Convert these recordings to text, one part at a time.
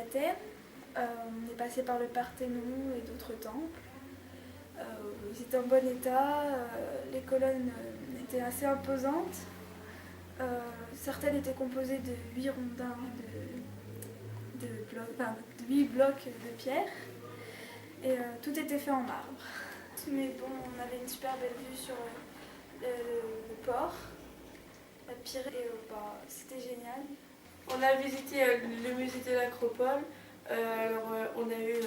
d'Athènes. On est passé par le Parthénon et d'autres temples. Ils étaient en bon état, les colonnes étaient assez imposantes. Certaines étaient composées de 8 rondins de 8 blocs de pierre. Et tout était fait en marbre. Mais bon, on avait une super belle vue sur le port, la Pirée, et c'était génial. On a visité le musée de l'Acropole. On a eu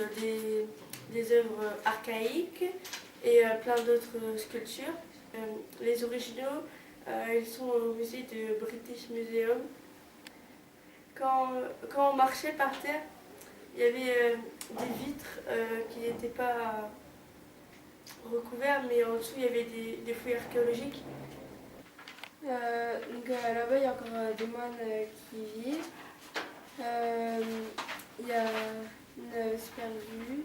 des œuvres archaïques et plein d'autres sculptures. Les originaux, ils sont au musée du British Museum. Quand on marchait par terre, il y avait des vitres qui n'étaient pas recouvertes, mais en dessous il y avait des fouilles archéologiques. Là-bas, il y a encore des moines qui vivent. Il y a une super vue.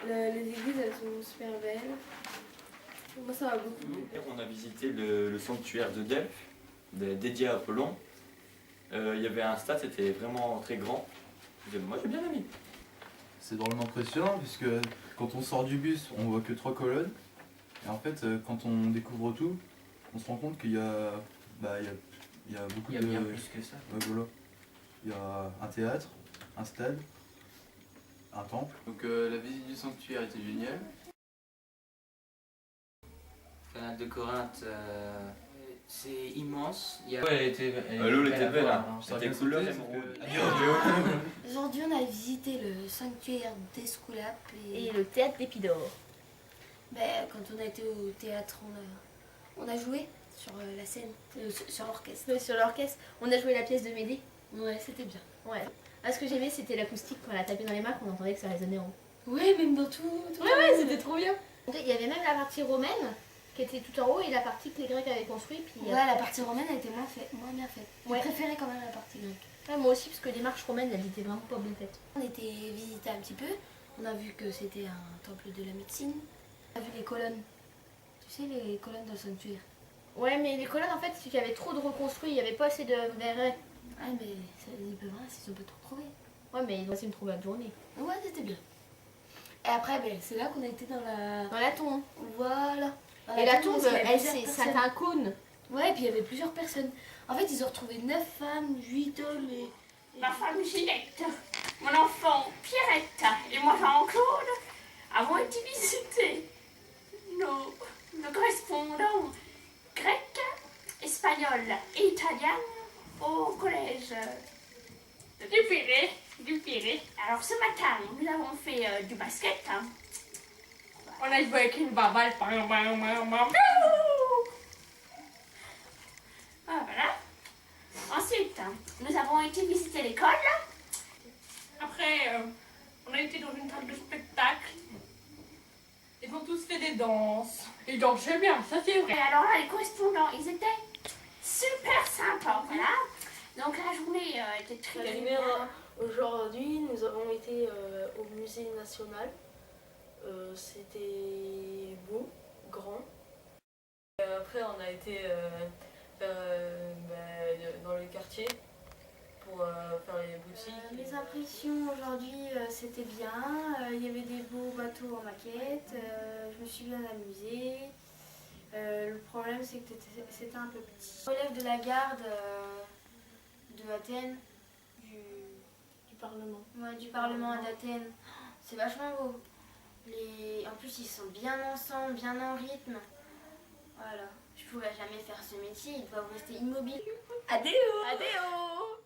Les églises, elles sont super belles. Moi, ça va beaucoup. On a visité le sanctuaire de Delphes, dédié à Apollon. Il y avait un stade, c'était vraiment très grand. Moi, j'ai bien aimé. C'est drôlement impressionnant puisque quand on sort du bus, on voit que 3 colonnes. Et en fait, quand on découvre tout, on se rend compte qu'il y a, il y a beaucoup de... Il y a bien plus que ça. Ouais, voilà. Il y a un théâtre, un stade, un temple. Donc la visite du sanctuaire était géniale. Le canal de Corinthe, c'est immense. Ouais, l'eau était belle, hein. C'était couleur émeraude. Aujourd'hui, on a visité le sanctuaire d'Esculape Et le théâtre d'Épidore. Quand on a été au théâtre, on a joué sur la scène, sur l'orchestre. Sur l'orchestre, on a joué la pièce de Médée. Ouais, c'était bien. Ouais. Ah, ce que j'aimais, c'était l'acoustique quand elle a tapé dans les mains, qu'on entendait que ça résonnait en haut. Ouais, même dans tout. Ouais, c'était trop bien. Il y avait même la partie romaine qui était tout en haut et la partie que les Grecs avaient construite. Puis ouais, la partie romaine a été moins bien faite. J'ai préféré quand même la partie grecque. Ouais, moi aussi, parce que les marches romaines, elles étaient vraiment pas bien faites. On était visité un petit peu. On a vu que c'était un temple de la médecine. On a vu les colonnes. Tu sais, les colonnes dans le sanctuaire. Ouais, mais les colonnes, en fait, il y avait trop de reconstruits, il n'y avait pas assez de verre. Ah, mais ils peuvent rien s'ils ont pas tout trouvé. Ouais, mais ils ont essayé de trouver la journée. Ouais, c'était bien. Et après, c'est là qu'on a été dans la tombe. Voilà. Et la tombe, c'est un cône. Ouais, et puis il y avait plusieurs personnes. En fait, ils ont retrouvé 9 femmes, 8 hommes et... Ma femme Ginette, mon enfant Pierrette et moi Jean-Claude avons été visiter nos correspondants grecs, espagnols et italiens au collège du Pirée. Alors ce matin, nous avons fait du basket. On a joué avec une baballe. Voilà. Ensuite, nous avons été visiter l'école. Après, on a été dans une salle de spectacle. Ils ont tous fait des danses. Ils dansaient bien, ça c'est vrai. Et alors là, les correspondants, ils étaient super sympas, voilà. Donc la journée était très bien. Aujourd'hui, nous avons été au musée national. C'était beau, grand. Après, on a été dans le quartier pour faire les boutiques. Mes impressions aujourd'hui, c'était bien. Il y avait des beaux bateaux en maquette. Je me suis bien amusée. Le problème, c'est que c'était un peu petit. Relève de la garde de Athènes, du Parlement. Ouais, du Parlement d'Athènes. C'est vachement beau. En plus, ils sont bien ensemble, bien en rythme. Voilà. Je pourrais jamais faire ce métier, ils doivent rester immobiles. Adéo. Adéo.